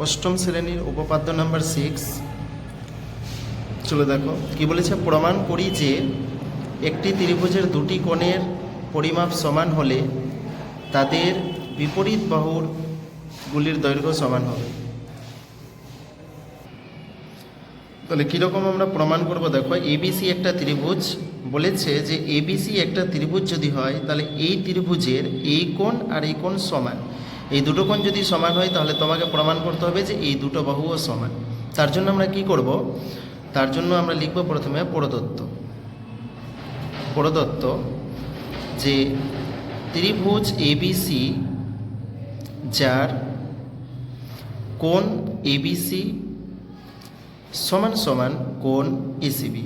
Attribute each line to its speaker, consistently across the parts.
Speaker 1: অষ্টম শ্রেণীর উপপাদ্য নাম্বার 6। চলো দেখো কি বলেছে, প্রমাণ করি যে একটি ত্রিভুজের দুটি কোণের পরিমাপ সমান হলে তাদের বিপরীত বাহুগুলির দৈর্ঘ্য সমান হবে। তাহলে কীরকম আমরা প্রমাণ করব, দেখো এবিসি একটা ত্রিভুজ বলেছে যে এবিসি একটা ত্রিভুজ যদি হয় তাহলে এই ত্রিভুজের এই কোণ আর এই কোণ সমান। এই দুটো কোণ যদি সমান হয় তাহলে তোমাকে প্রমাণ করতে হবে যে এই দুটো বাহুও সমান। তার জন্য আমরা কি করব, তার জন্য আমরা লিখব প্রথমে প্রদত্ত যে ত্রিভুজ এবিসি যার কোণ এবিসি সমান সমান কোণ এসিবি,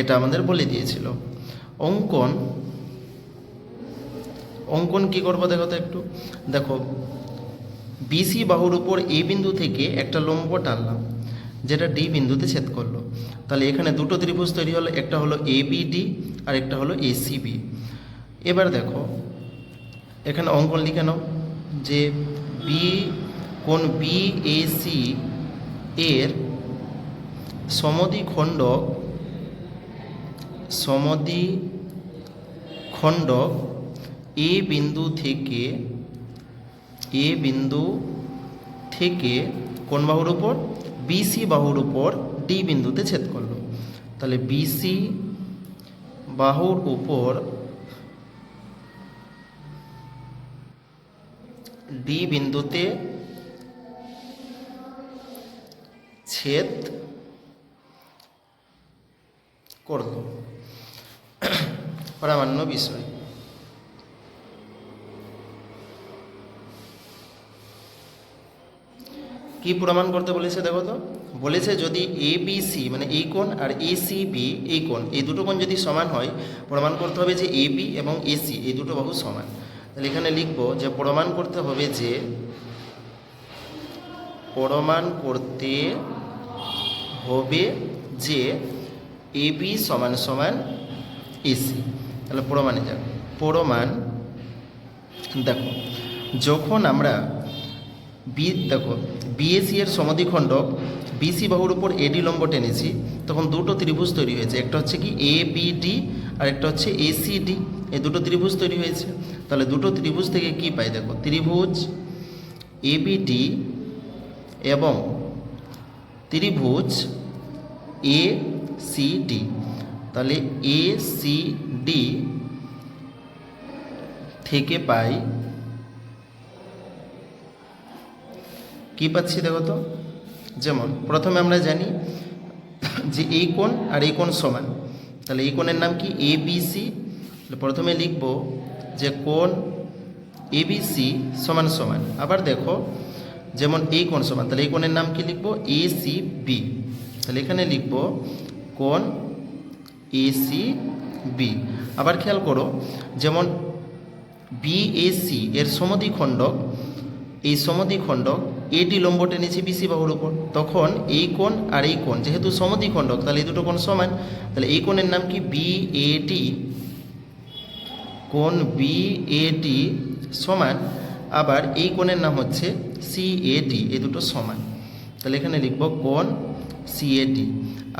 Speaker 1: এটা আমাদের বলে দিয়েছিল। অঙ্কন কি করব দেখো তো একটু, দেখো বিসি বাহুর উপর এ বিন্দু থেকে একটা লম্ব টানলাম যেটা ডি বিন্দুতে ছেদ করলো। তাহলে এখানে দুটো ত্রিভুজ তৈরি হলো, একটা হলো এবিডি আর একটা হলো এসিবি। এবার দেখো এখানে অঙ্কন লিখে নাও যে কোণ বিএসি এর সমদ্বিখণ্ডক এ বিন্দু থেকে কোন বাহুর উপর, বিসি বাহুর উপর ডি বিন্দুতে ছেদ করলো। তাহলে বিসি বাহুর উপর ডি বিন্দুতে ছেদ করলো, প্রামাণ্য বিষয়। কি প্রমাণ করতে বলেছে দেখো তো, বলেছে যদি এবিসি মানে এই কোণ আর এসিবি এই কোণ, এই দুটো কোণ যদি সমান হয় প্রমাণ করতে হবে যে এবি এবং এসি এই দুটো বাহু সমান। তাহলে এখানে লিখব যে প্রমাণ করতে হবে যে এবি সমান সমান এসি। তাহলে প্রমাণে যাক, প্রমাণ দেখো যখন আমরা দেখো বিএসি এর সমদ্বিখণ্ডক বিসি বাহুর উপর এডি লম্ব টেনেছি তখন দুটো ত্রিভুজ তৈরি হয়েছে, একটা হচ্ছে কি এবিডি আর একটা হচ্ছে এসিডি। এই দুটো ত্রিভুজ তৈরি হয়েছে। তাহলে দুটো ত্রিভুজ থেকে কি পাই দেখো, ত্রিভুজ এবিডি এবং ত্রিভুজ এসিডি। তাহলে এসিডি থেকে পাই কি পাচ্ছি দেখো তো, যেমন প্রথমে আমরা জানি যে এই কোণ আর এই কোণ সমান। তাহলে এই কোণের নাম কি এবিসি। প্রথমে লিখব যে কোণ এবিসি সমান সমান, আবার দেখো যেমন এই কোণ সমান, তাহলে এই কোণের নাম কি লিখব এসিবি। তাহলে এখানে লিখব কোণ এসিবি। আবার খেয়াল করো যেমন বিএসি এর সমদ্বিখণ্ডক, এই সমদ্বিখণ্ডক এডি লম্ব টেনেছি বিসি বাহুর উপর, তখন এই কোণ আর এই কোণ যেহেতু সমদ্বিখণ্ডক তাহলে এই দুটো কোণ সমান। তাহলে এই কোণের নাম কি বিএডি, কোণ বিএডি সমান, আবার এই কোণের নাম হচ্ছে সিএডি, এই দুটো সমান। তাহলে এখানে লিখব কোণ সিএডি।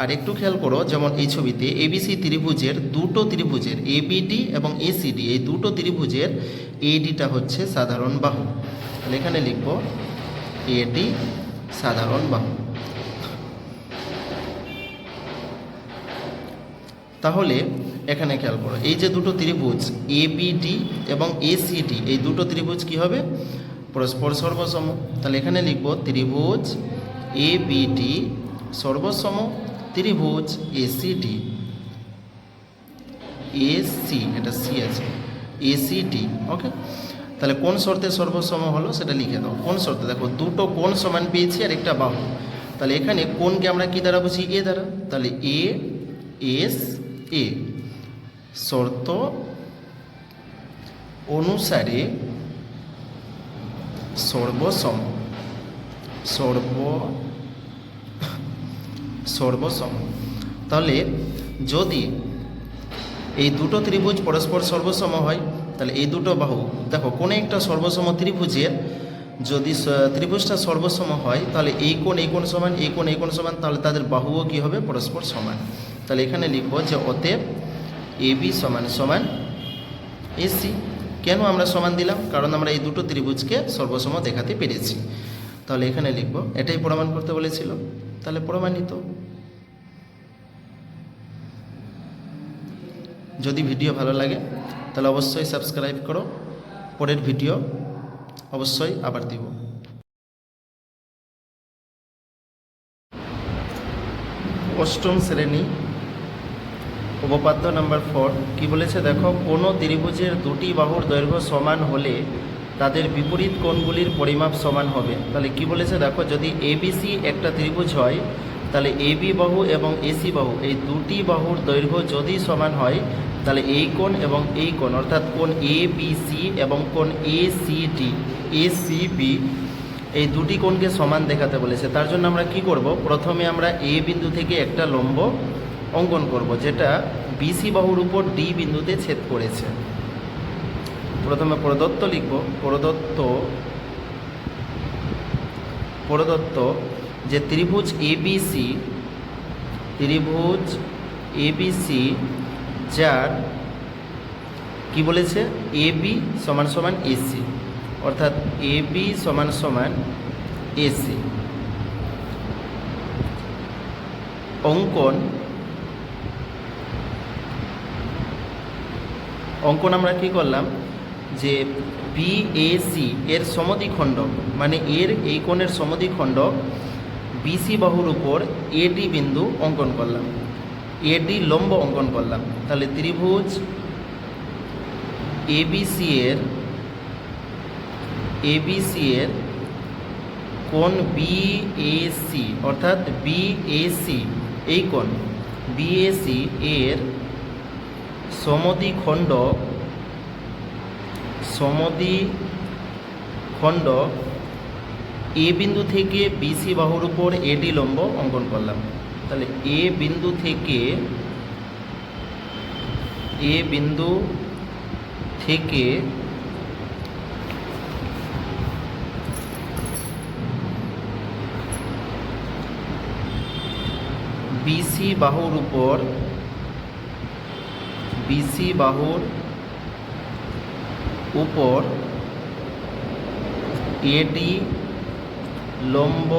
Speaker 1: আর একটু খেয়াল করো যেমন এই ছবিতে এবিসি ত্রিভুজের দুটো ত্রিভুজের এবিডি এবং এসিডি এই দুটো ত্রিভুজের এডিটা হচ্ছে সাধারণ বাহু। তাহলে এখানে লিখব এডি সাধারণ বাহু। তাহলে এখানে খেয়াল করো এই যে দুটো ত্রিভুজ এবিডি এবং এসিডি এই দুটো ত্রিভুজ কি হবে, পরস্পর সর্বসম। তাহলে এখানে লিখব ত্রিভুজ এবিডি সর্বসম ত্রিভুজ এসিডি, এসি এটা সি আছে, এসিডি। ওকে, তাহলে কোন শর্তে সর্বসম হলো সেটা লিখে দাও। কোন শর্তে, দেখো দুটো কোণ সমান পেয়েছি আর একটা বাহু। তাহলে এখানে কোণকে আমরা কি দ্বারা বুঝি, এ দ্বারা। তাহলে এ এস এ শর্ত অনুসারে সর্বসম তাহলে যদি এই দুটো ত্রিভুজ পরস্পর সর্বসম হয় তাহলে এই দুটো বাহু, দেখো কোনো একটা সর্বসম ত্রিভুজের যদি ত্রিভুজটা সর্বসম হয় তাহলে এই কোণ সমান, এই কোণ সমান, তাহলে তাদের বাহুও কী হবে? পরস্পর সমান। তাহলে এখানে লিখব যে অতএব এবি সমান সমান এসি। কেন আমরা সমান দিলাম? কারণ আমরা এই দুটো ত্রিভুজকে সর্বসম দেখাতে পেরেছি। তাহলে এখানে লিখব, এটাই প্রমাণ করতে বলেছিল, তাহলে প্রমাণিত। যদি ভিডিও ভালো লাগে তাহলে অবশ্যই সাবস্ক্রাইব করো, পরের ভিডিও অবশ্যই আবার দিব। অষ্টম শ্রেণী উপপাদ্য নাম্বার 4 কি বলেছে দেখো, কোনো ত্রিভুজের দুটি বাহুর দৈর্ঘ্য সমান হলে তাদের বিপরীত কোণগুলির পরিমাপ সমান হবে। তাহলে কি বলেছে দেখো, যদি এবিসি একটা ত্রিভুজ হয় তাহলে এবি বাহু এবং এসি বাহু এই দুটি বাহুর দৈর্ঘ্য যদি সমান হয় তাহলে এই কোণ এবং এই কোণ অর্থাৎ কোণ এবিসি এবং কোণ এসিবি এই দুটি কোণকে সমান দেখাতে বলেছে। তার জন্য আমরা কি করব, প্রথমে আমরা এ বিন্দু থেকে একটা লম্ব অঙ্কন করব যেটা বিসি বাহুর উপর ডি বিন্দুতে ছেদ করেছে। প্রথমে প্রদত্ত লিখব, প্রদত্ত যে ত্রিভুজ এবিসি যার কি বলেছে এবি সমান সমান এসি, অর্থাৎ এবি সমান সমান এসি। অঙ্কন আমরা কি করলাম যে বিএসি এর সমদ্বিখণ্ডক মানে এর এই কোণের সমদ্বিখণ্ডক বিসি বাহুর উপর এডি বিন্দু অঙ্কন করলাম, এডি লম্ব অঙ্কন করলাম। তাহলে ত্রিভুজ এবিসি এর কোণ বিএসি অর্থাৎ বিএসি এই কোণ বিএসি এর সমদ্বিখণ্ডক এ বিন্দু থেকে বিসি বাহুর উপর এডি লম্ব অঙ্কন করলাম। তাহলে এ বিন্দু থেকে বিসি বাহুর উপর এডি লম্ব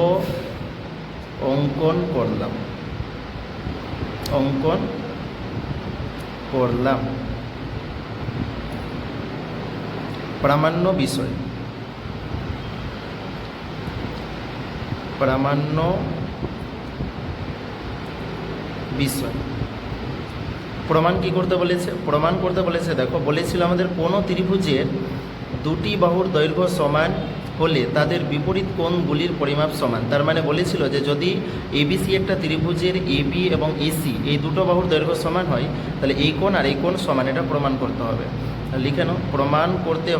Speaker 1: অঙ্কন করলাম। প্রামাণ্য বিষয়, প্রমাণ কি করতে বলেছে? প্রমাণ করতে বলেছে দেখো, বলেছিল আমাদের কোনো ত্রিভুজের দুটি বাহুর দৈর্ঘ্য সমান হলে তাদের বিপরীত কোণগুলির পরিমাপ সমান। তার মানে বলেছিল যে যদি এবিসি একটা ত্রিভুজের এবি এবং এসি এই দুটো বাহুর দৈর্ঘ্য সমান হয় তাহলে এই কোণ আর এই কোণ সমান, এটা প্রমাণ করতে হবে। লিখে নাও, প্রমাণ করতে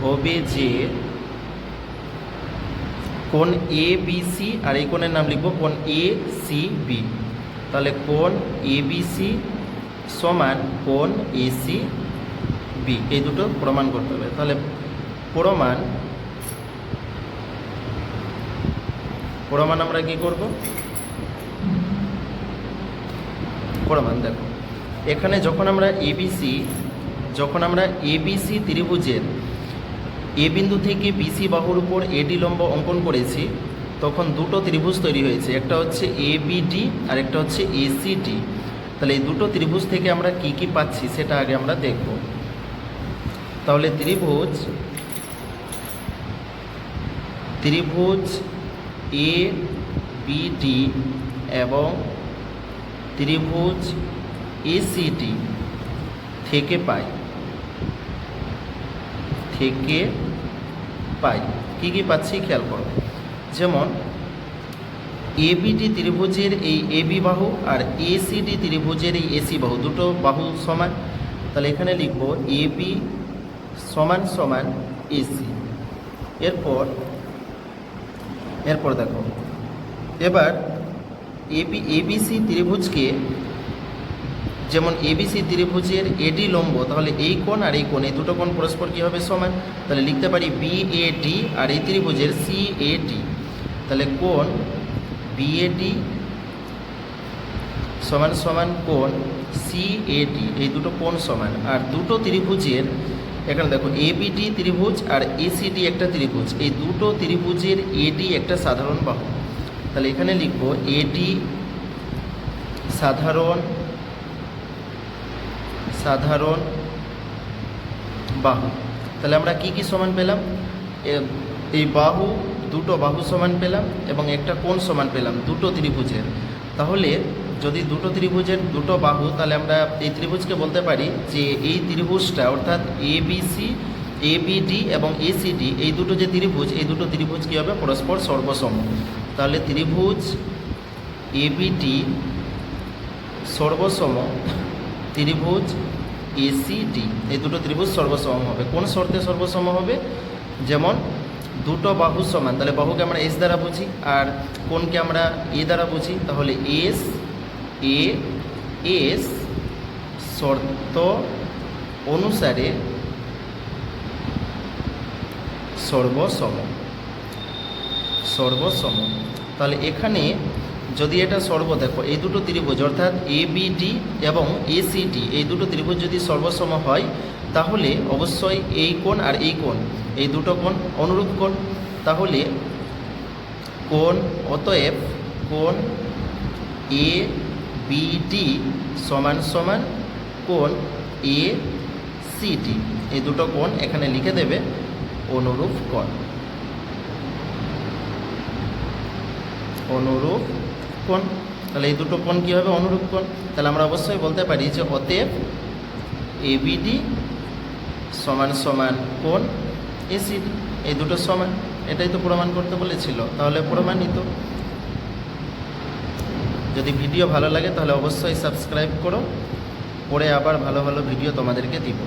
Speaker 1: হবে যে কোণ এ বিসি আর এই কোণের নাম লিখব কোণ এ সি বি। তাহলে কোণ এ বিসি সমান কোণ এ সি বি, এই দুটো প্রমাণ করতে হবে। তাহলে প্রমাণ আমরা কি করব? প্রমাণ দেখো, এখানে যখন আমরা এবিসি ত্রিভুজের এ বিন্দু থেকে বিসি বাহুর উপর এডি লম্ব অঙ্কন করেছি তখন দুটো ত্রিভুজ তৈরি হয়েছে, একটা হচ্ছে এবিডি আর একটা হচ্ছে এসিডি। তাহলে এই দুটো ত্রিভুজ থেকে আমরা কি কি পাচ্ছি সেটা আগে আমরা দেখব। তাহলে ত্রিভুজ এ বিডি এবং ত্রিভুজ এসিডি থেকে পাই কি কি পাচ্ছি খেয়াল করো। যেমন এবিডি ত্রিভুজের এই এবি বাহু আর এসিডি ত্রিভুজের এই এসি বাহু দুটো বাহু সমান। তাহলে এখানে লিখব এবি সমান সমান এসি। এরপর দেখো, এবার এবিসি ত্রিভুজকে যেমন এবিসি ত্রিভুজের এডি লম্ব, তাহলে এই কোণ আর এই কোণ, এই দুটো কোণ পরস্পর কী হবে? সমান। তাহলে লিখতে পারি বিএডি, আর এই ত্রিভুজের সিএডি, তাহলে কোণ বিএডি সমান সমান কোণ সিএডি, এই দুটো কোণ সমান। আর দুটো ত্রিভুজের, এখানে দেখো এবিডি ত্রিভুজ আর এসিডি একটা ত্রিভুজ, এই দুটো ত্রিভুজের এডি একটা সাধারণ বাহু। তাহলে এখানে লিখব এডি সাধারণ বাহু। তাহলে আমরা কি কি সমান পেলাম? এই বাহু, দুটো বাহু সমান পেলাম এবং একটা কোণ সমান পেলাম দুটো ত্রিভুজের। তাহলে যদি দুটো ত্রিভুজের দুটো বাহু, তাহলে আমরা এই ত্রিভুজকে বলতে পারি যে এই ত্রিভুজটা অর্থাৎ এবিসি, এবিডি এবং এসিডি, এই দুটো যে ত্রিভুজ, এই দুটো ত্রিভুজ কী হবে? পরস্পর সর্বসম। তাহলে ত্রিভুজ এবিডি সর্বসম ত্রিভুজ এসিডি, এই দুটো ত্রিভুজ সর্বসম হবে। কোন শর্তে সর্বসম হবে? যেমন দুটো বাহু সমান, তাহলে বাহুকে আমরা এস দ্বারা বুঝি আর কোণকে আমরা এ দ্বারা বুঝি। তাহলে এস এ এস শর্ত অনুসারে সর্বসম। তাহলে এখানে যদি এটা দেখো এই দুটো ত্রিভুজ অর্থাৎ এবিডি এবং এসিডি, এই দুটো ত্রিভুজ যদি সর্বসম হয়, তাহলে অবশ্যই এই কোণ আর এই কোণ, এই দুটো কোণ অনুরূপ কোণ। তাহলে অতএব কোণ এ বিডি সমান সমান কোণ এ সিডি, এই দুটো কোণ এখানে লিখে দেবে অনুরূপ কোণ। তাহলে এই দুটো কোণ কী হবে? অনুরূপ কোণ। তাহলে আমরা অবশ্যই বলতে পারি যে অতএব এবিডি সমান সমান কোণ এসিডি, এই দুটো সমান। এটাই তো প্রমাণ করতে বলেছিল, তাহলে প্রমাণিত। যদি ভিডিও ভালো লাগে তাহলে অবশ্যই সাবস্ক্রাইব করো, পরে আবার ভালো ভালো ভিডিও তোমাদেরকে দিব।